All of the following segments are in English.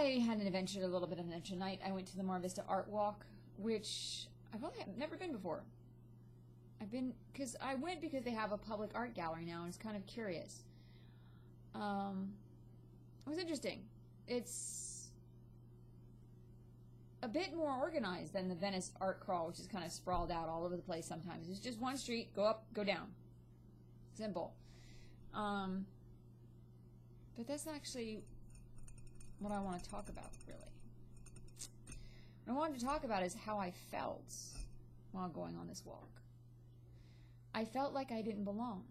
I had an adventure, a little bit of an adventure tonight. I went to the Mar Vista Art Walk, which I've never been before. I went because they have a public art gallery now, and it's kind of curious. It was interesting. It's a bit more organized than the Venice Art Crawl, which is kind of sprawled out all over the place sometimes. It's just one street, go up, go down. Simple. But that's actually what I want to talk about, really. What I wanted to talk about is how I felt while going on this walk. I felt like I didn't belong.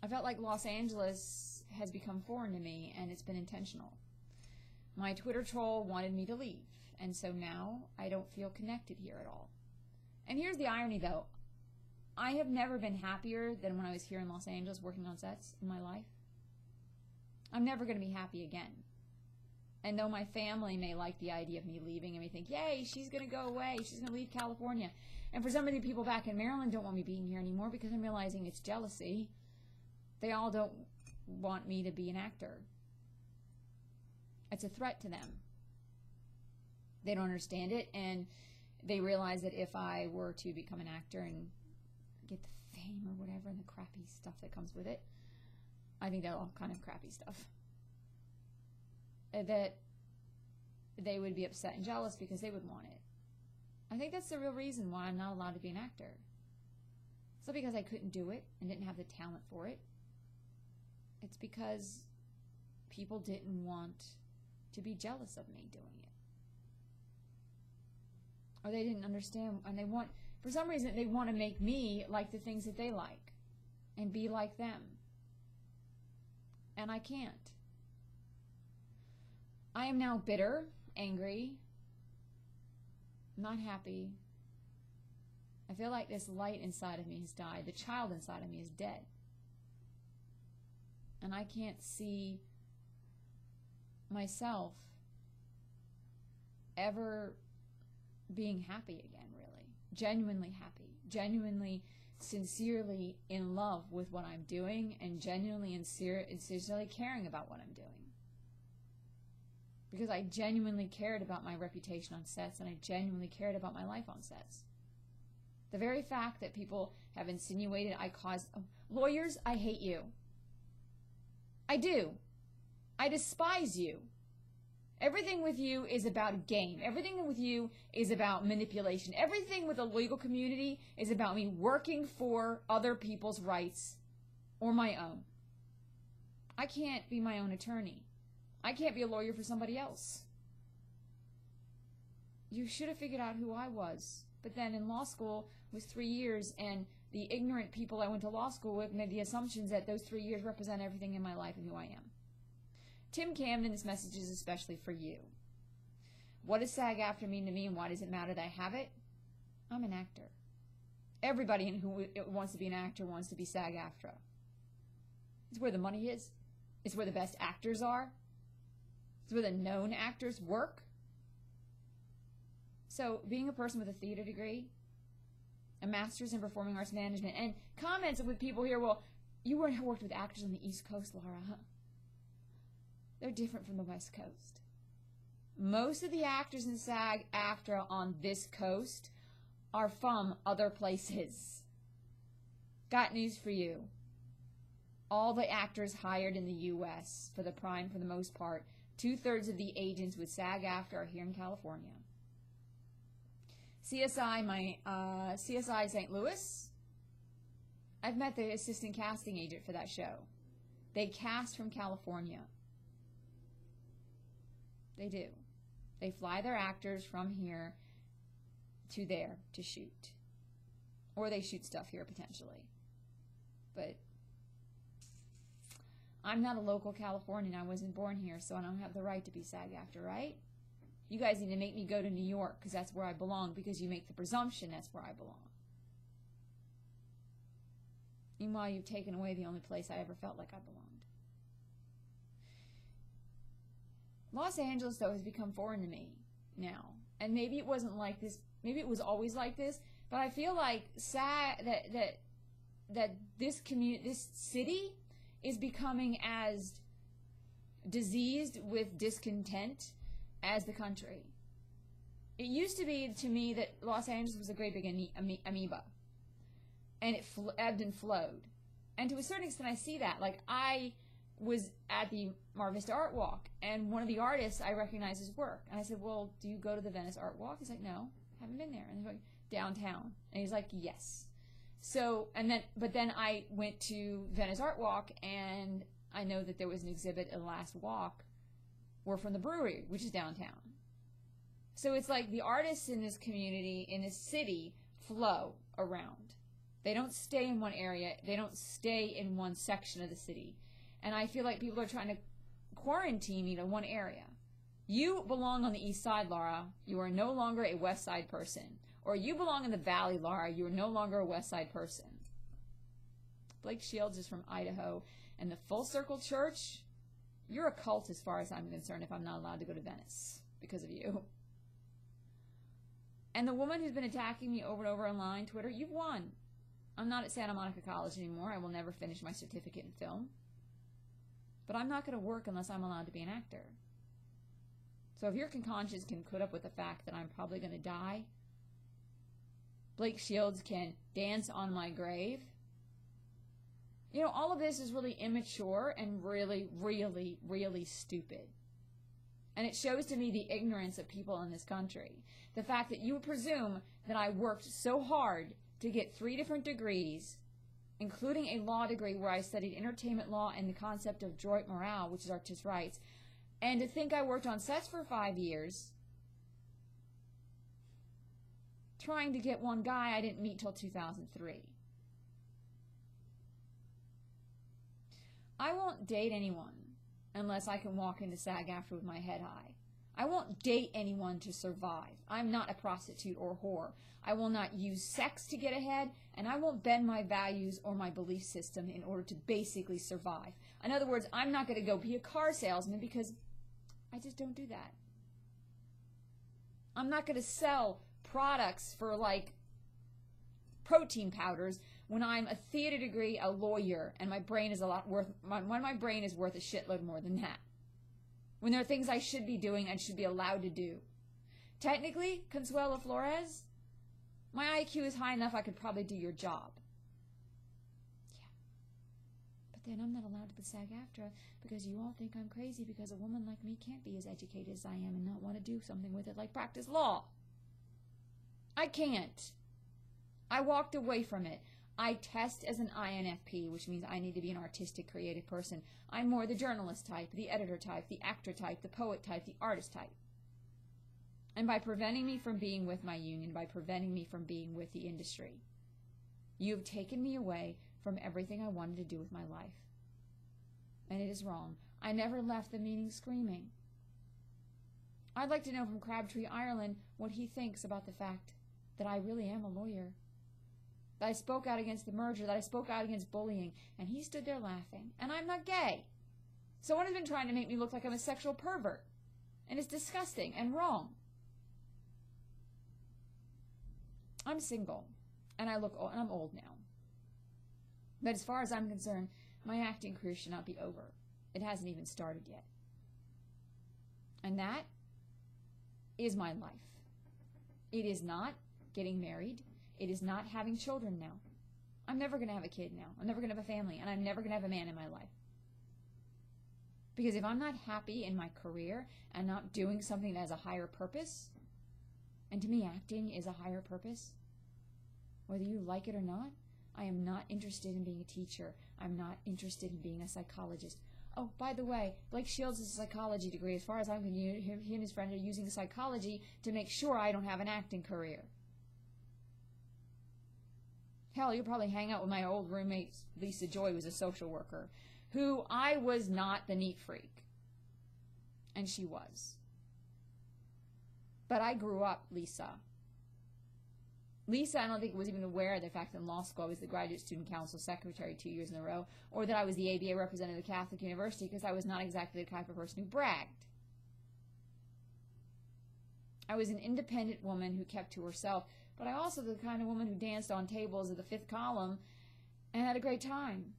I felt like Los Angeles has become foreign to me, and it's been intentional. My Twitter troll wanted me to leave, and so now I don't feel connected here at all. And here's the irony, though. I have never been happier than when I was here in Los Angeles working on sets in my life. I'm never going to be happy again. And though my family may like the idea of me leaving and may think, yay, she's going to go away, she's going to leave California. And for some of the people back in Maryland don't want me being here anymore because I'm realizing it's jealousy. They all don't want me to be an actor. It's a threat to them. They don't understand it, and they realize that if I were to become an actor and get the fame or whatever and the crappy stuff that comes with it, I think that's all kind of crappy stuff, that they would be upset and jealous because they would want it. I think that's the real reason why I'm not allowed to be an actor. It's not because I couldn't do it and didn't have the talent for it. It's because people didn't want to be jealous of me doing it. Or they didn't understand, and they want, for some reason, they want to make me like the things that they like and be like them. And I can't. I am now bitter, angry, not happy. I feel like this light inside of me has died. The child inside of me is dead. And I can't see myself ever being happy again, really. Genuinely happy. Genuinely, sincerely in love with what I'm doing, and genuinely and sincerely caring about what I'm doing. Because I genuinely cared about my reputation on sets, and I genuinely cared about my life on sets. The very fact that people have insinuated I caused... lawyers, I hate you. I do. I despise you. Everything with you is about a game. Everything with you is about manipulation. Everything with the legal community is about me working for other people's rights or my own. I can't be my own attorney. I can't be a lawyer for somebody else. You should have figured out who I was. But then in law school was 3 years, and the ignorant people I went to law school with made the assumptions that those 3 years represent everything in my life and who I am. Tim Camden, this message is especially for you. What does SAG AFTRA mean to me, and why does it matter that I have it? I'm an actor. Everybody who wants to be an actor wants to be SAG AFTRA. It's where the money is. It's where the best actors are. It's where the known actors work. So being a person with a theater degree, a master's in performing arts management, and comments with people here, well, you worked with actors on the East Coast, Laura, huh? They're different from the West Coast. Most of the actors in SAG AFTRA on this coast are from other places. Got news for you. All the actors hired in the U.S. for the most part, 2/3 of the agents with SAG AFTRA are here in California. CSI St. Louis, I've met the assistant casting agent for that show. They cast from California. They do. They fly their actors from here to there to shoot. Or they shoot stuff here potentially. But I'm not a local Californian. I wasn't born here, so I don't have the right to be SAG AFTRA, right? You guys need to make me go to New York because that's where I belong, because you make the presumption that's where I belong. Meanwhile, you've taken away the only place I ever felt like I belonged. Los Angeles, though, has become foreign to me now. And maybe it wasn't like this. Maybe it was always like this. But I feel like that this city is becoming as diseased with discontent as the country. It used to be to me that Los Angeles was a great big amoeba, and it ebbed and flowed. And to a certain extent, I see that. Like, I was at the Mar Vista Art Walk, and one of the artists, I recognized his work. And I said, well, do you go to the Venice Art Walk? He's like, no, haven't been there. And he's like, downtown. And he's like, yes. So, but then I went to Venice Art Walk, and I know that there was an exhibit at Last Walk were from the brewery, which is downtown. So it's like the artists in this community, in this city, flow around. They don't stay in one area. They don't stay in one section of the city. And I feel like people are trying to quarantine me to one area. You belong on the east side, Laura. You are no longer a west side person. Or you belong in the valley, Laura. You are no longer a west side person. Blake Shields is from Idaho. And the Full Circle Church, you're a cult as far as I'm concerned if I'm not allowed to go to Venice because of you. And the woman who's been attacking me over and over online, Twitter, you've won. I'm not at Santa Monica College anymore. I will never finish my certificate in film. But I'm not going to work unless I'm allowed to be an actor. So if your conscience can put up with the fact that I'm probably going to die, Blake Shields can dance on my grave. You know, all of this is really immature and really, really, really stupid. And it shows to me the ignorance of people in this country. The fact that you would presume that I worked so hard to get 3 different degrees, including a law degree where I studied entertainment law and the concept of droit morale, which is artist rights, and to think I worked on sets for 5 years trying to get one guy I didn't meet till 2003. I won't date anyone unless I can walk into SAG AFTRA with my head high. I won't date anyone to survive. I'm not a prostitute or whore. I will not use sex to get ahead, and I won't bend my values or my belief system in order to basically survive. In other words, I'm not going to go be a car salesman because I just don't do that. I'm not going to sell products for, like, protein powders when I'm a theater degree, a lawyer, and my brain is my brain is worth a shitload more than that. When there are things I should be doing and should be allowed to do. Technically, Consuelo Flores, my IQ is high enough I could probably do your job. Yeah. But then I'm not allowed to the SAG AFTRA because you all think I'm crazy because a woman like me can't be as educated as I am and not want to do something with it like practice law. I can't. I walked away from it. I test as an INFP, which means I need to be an artistic, creative person. I'm more the journalist type, the editor type, the actor type, the poet type, the artist type. And by preventing me from being with my union, by preventing me from being with the industry, you've taken me away from everything I wanted to do with my life. And it is wrong. I never left the meeting screaming. I'd like to know from Crabtree, Ireland, what he thinks about the fact that I really am a lawyer. That I spoke out against the merger, that I spoke out against bullying, and he stood there laughing. And I'm not gay. Someone has been trying to make me look like I'm a sexual pervert. And it's disgusting and wrong. I'm single, and I look old, and I'm old now. But as far as I'm concerned, my acting career should not be over. It hasn't even started yet. And that is my life. It is not getting married. It is not having children now. I'm never going to have a kid now. I'm never going to have a family, and I'm never going to have a man in my life. Because if I'm not happy in my career and not doing something that has a higher purpose, and to me acting is a higher purpose, whether you like it or not, I am not interested in being a teacher. I'm not interested in being a psychologist. Oh, by the way, Blake Shields has a psychology degree. As far as I'm concerned, he and his friend are using psychology to make sure I don't have an acting career. Hell, you'll probably hang out with my old roommate, Lisa Joy, who was a social worker, who I was not the neat freak. And she was. But I grew up, Lisa. Lisa, I don't think, was even aware of the fact that in law school I was the Graduate Student Council Secretary 2 years in a row, or that I was the ABA representative of the Catholic University, because I was not exactly the type of person who bragged. I was an independent woman who kept to herself, but I also the kind of woman who danced on tables at the fifth column and had a great time.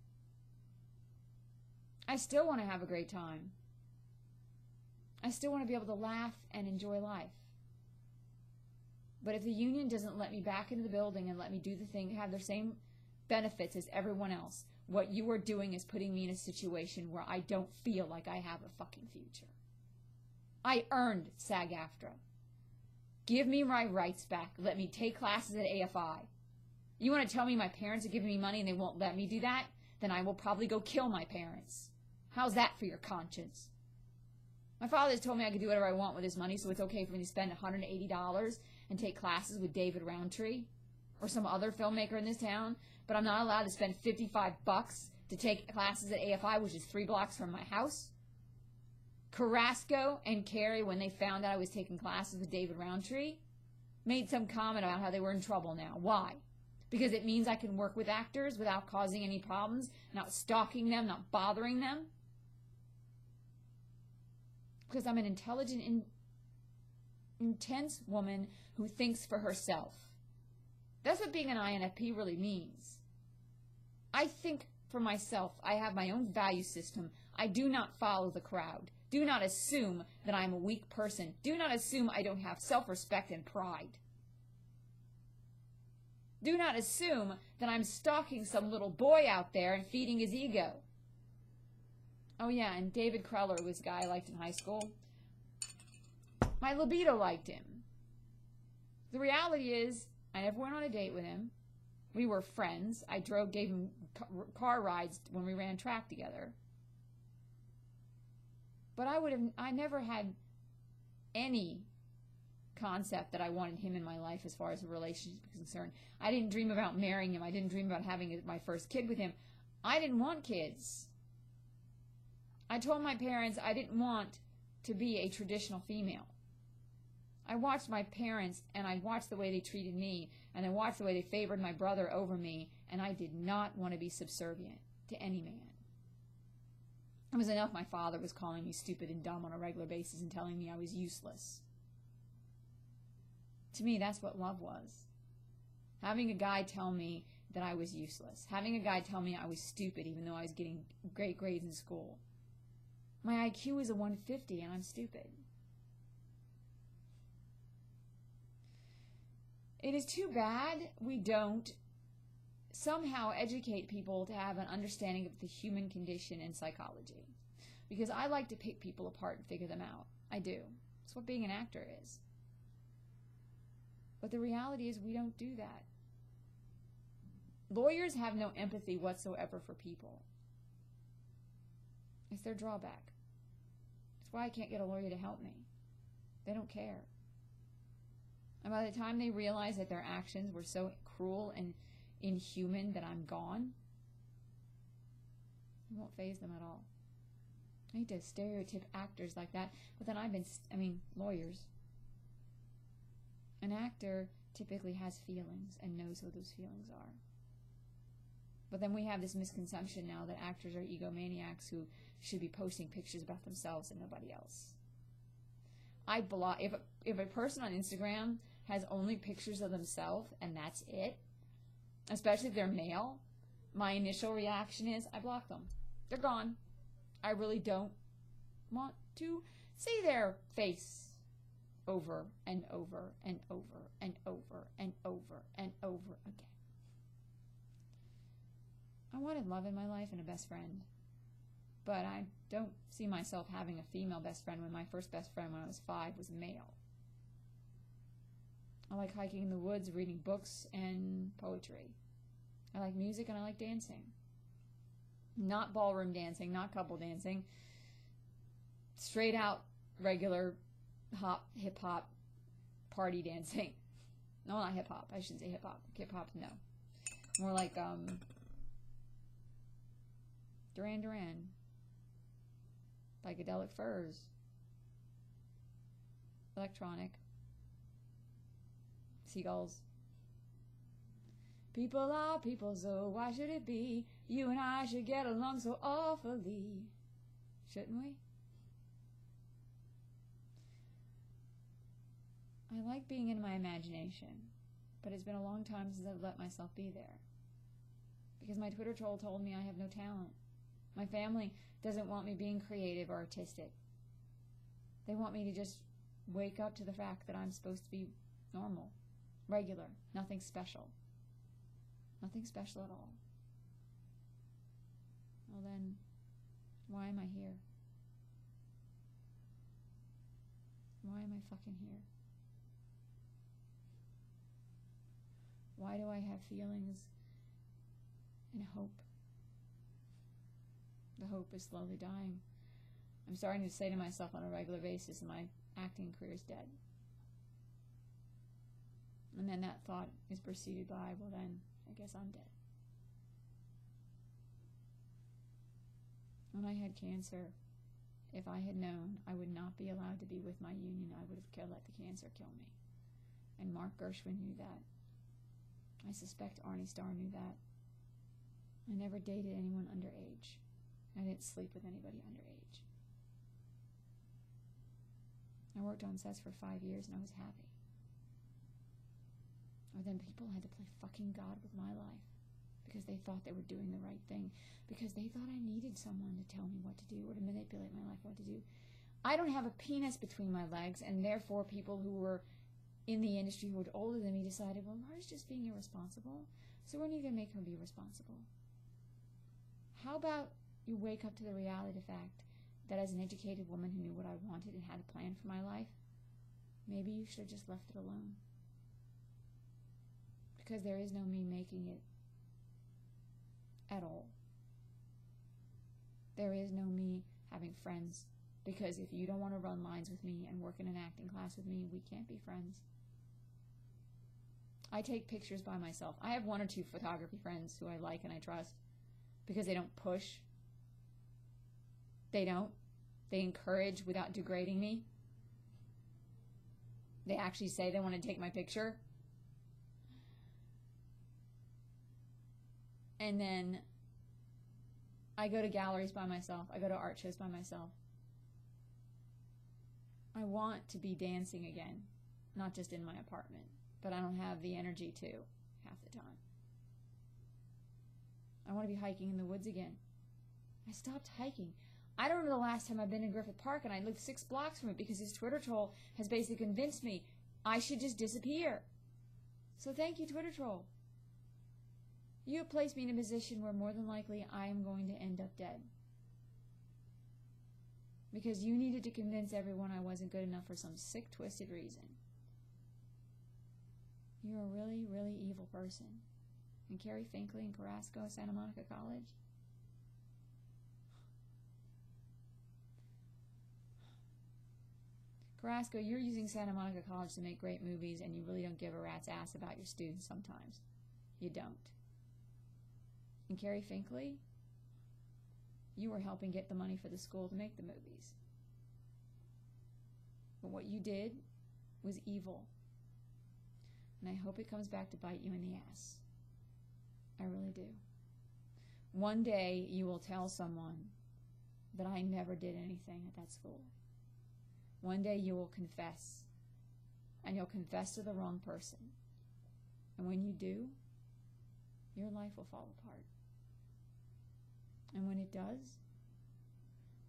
I still want to have a great time. I still want to be able to laugh and enjoy life. But if the union doesn't let me back into the building and let me do the thing, have their same benefits as everyone else, what you are doing is putting me in a situation where I don't feel like I have a fucking future. I earned SAG AFTRA. Give me my rights back. Let me take classes at AFI. You want to tell me my parents are giving me money and they won't let me do that? Then I will probably go kill my parents. How's that for your conscience? My father has told me I can do whatever I want with his money, so it's okay for me to spend $180 and take classes with David Roundtree or some other filmmaker in this town, but I'm not allowed to spend $55 to take classes at AFI, which is 3 blocks from my house. Carrasco and Carrie, when they found out I was taking classes with David Roundtree, made some comment about how they were in trouble now. Why? Because it means I can work with actors without causing any problems, not stalking them, not bothering them. Because I'm an intelligent, intense woman who thinks for herself. That's what being an INFP really means. I think for myself. I have my own value system. I do not follow the crowd. Do not assume that I'm a weak person. Do not assume I don't have self-respect and pride. Do not assume that I'm stalking some little boy out there and feeding his ego. Oh yeah, and David Kreller was a guy I liked in high school. My libido liked him. The reality is, I never went on a date with him. We were friends. I gave him car rides when we ran track together. But I never had any concept that I wanted him in my life as far as a relationship is concerned. I didn't dream about marrying him. I didn't dream about having my first kid with him. I didn't want kids. I told my parents I didn't want to be a traditional female. I watched my parents, and I watched the way they treated me, and I watched the way they favored my brother over me, and I did not want to be subservient to any man. It was enough my father was calling me stupid and dumb on a regular basis and telling me I was useless. To me, that's what love was. Having a guy tell me that I was useless. Having a guy tell me I was stupid even though I was getting great grades in school. My IQ is a 150 and I'm stupid. It is too bad we don't somehow educate people to have an understanding of the human condition and psychology. Because I like to pick people apart and figure them out. I do. It's what being an actor is. But the reality is we don't do that. Lawyers have no empathy whatsoever for people. It's their drawback. That's why I can't get a lawyer to help me. They don't care. And by the time they realize that their actions were so cruel and inhuman that I'm gone, it won't faze them at all. I hate to stereotype actors like that, but then lawyers. An actor typically has feelings and knows what those feelings are. But then we have this misconception now that actors are egomaniacs who should be posting pictures about themselves and nobody else. I block if a person on Instagram has only pictures of themselves and that's it, especially if they're male, my initial reaction is I block them. They're gone. I really don't want to see their face over and over and over and over and over and over again. I wanted love in my life and a best friend, but I don't see myself having a female best friend when my first best friend when I was 5 was male. I like hiking in the woods, reading books, and poetry. I like music and I like dancing. Not ballroom dancing, not couple dancing. Straight out, regular hip-hop party dancing. No, not hip-hop. I shouldn't say hip-hop. Hip-hop, no. More like, Duran Duran. Psychedelic furs. Electronic. Seagulls. People are people, so why should it be you and I should get along so awfully? Shouldn't we? I like being in my imagination, but it's been a long time since I've let myself be there. Because my Twitter troll told me I have no talent. My family doesn't want me being creative or artistic. They want me to just wake up to the fact that I'm supposed to be normal, regular, nothing special. Nothing special at all. Well then, why am I here? Why am I fucking here? Why do I have feelings and hope? The hope is slowly dying. I'm starting to say to myself on a regular basis, my acting career is dead. And then that thought is preceded by, well then, I guess I'm dead. When I had cancer, if I had known I would not be allowed to be with my union, I would have let the cancer kill me. And Mark Gershwin knew that. I suspect Arnie Starr knew that. I never dated anyone underage. I didn't sleep with anybody underage. I worked on sets for 5 years and I was happy. Or then people had to play fucking God with my life because they thought they were doing the right thing, because they thought I needed someone to tell me what to do or to manipulate my life what to do. I don't have a penis between my legs, and therefore people who were in the industry who were older than me decided, well, Marta's just being irresponsible, so we're not going to make her be responsible. How about you wake up to the reality of the fact that as an educated woman who knew what I wanted and had a plan for my life, maybe you should have just left it alone. Because there is no me making it at all. There is no me having friends, because if you don't want to run lines with me and work in an acting class with me, we can't be friends. I take pictures by myself. I have 1 or 2 photography friends who I like and I trust because they don't push. They don't. They encourage without degrading me. They actually say they want to take my picture. And then I go to galleries by myself. I go to art shows by myself. I want to be dancing again, not just in my apartment, but I don't have the energy to half the time. I want to be hiking in the woods again. I stopped hiking. I don't know the last time I've been in Griffith Park, and I live 6 blocks from it because this Twitter troll has basically convinced me I should just disappear. So thank you, Twitter troll. You have placed me in a position where more than likely I am going to end up dead. Because you needed to convince everyone I wasn't good enough for some sick, twisted reason. You're a really, really evil person. And Carrie Finklea in Carrasco, Santa Monica College? Carrasco, you're using Santa Monica College to make great movies, and you really don't give a rat's ass about your students sometimes. You don't. And Carrie Finklea, you were helping get the money for the school to make the movies. But what you did was evil. And I hope it comes back to bite you in the ass. I really do. One day you will tell someone that I never did anything at that school. One day you will confess. And you'll confess to the wrong person. And when you do, your life will fall apart. And when it does,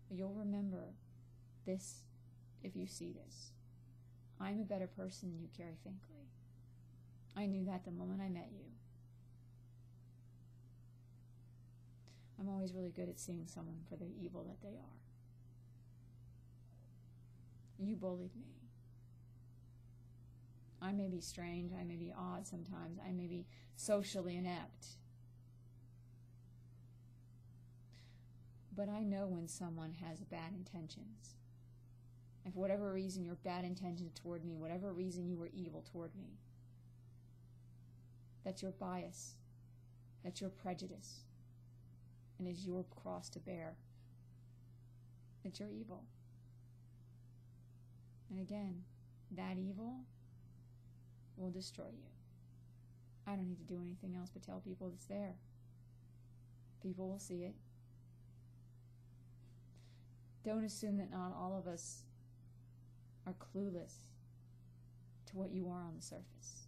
you'll remember this if you see this. I'm a better person than you, Carrie Finklea. I knew that the moment I met you. I'm always really good at seeing someone for the evil that they are. You bullied me. I may be strange, I may be odd sometimes, I may be socially inept. But I know when someone has bad intentions. And for whatever reason your bad intentions toward me, whatever reason you were evil toward me, that's your bias, that's your prejudice, and is your cross to bear. It's your evil. And again, that evil will destroy you. I don't need to do anything else but tell people it's there. People will see it. Don't assume that not all of us are clueless to what you are on the surface.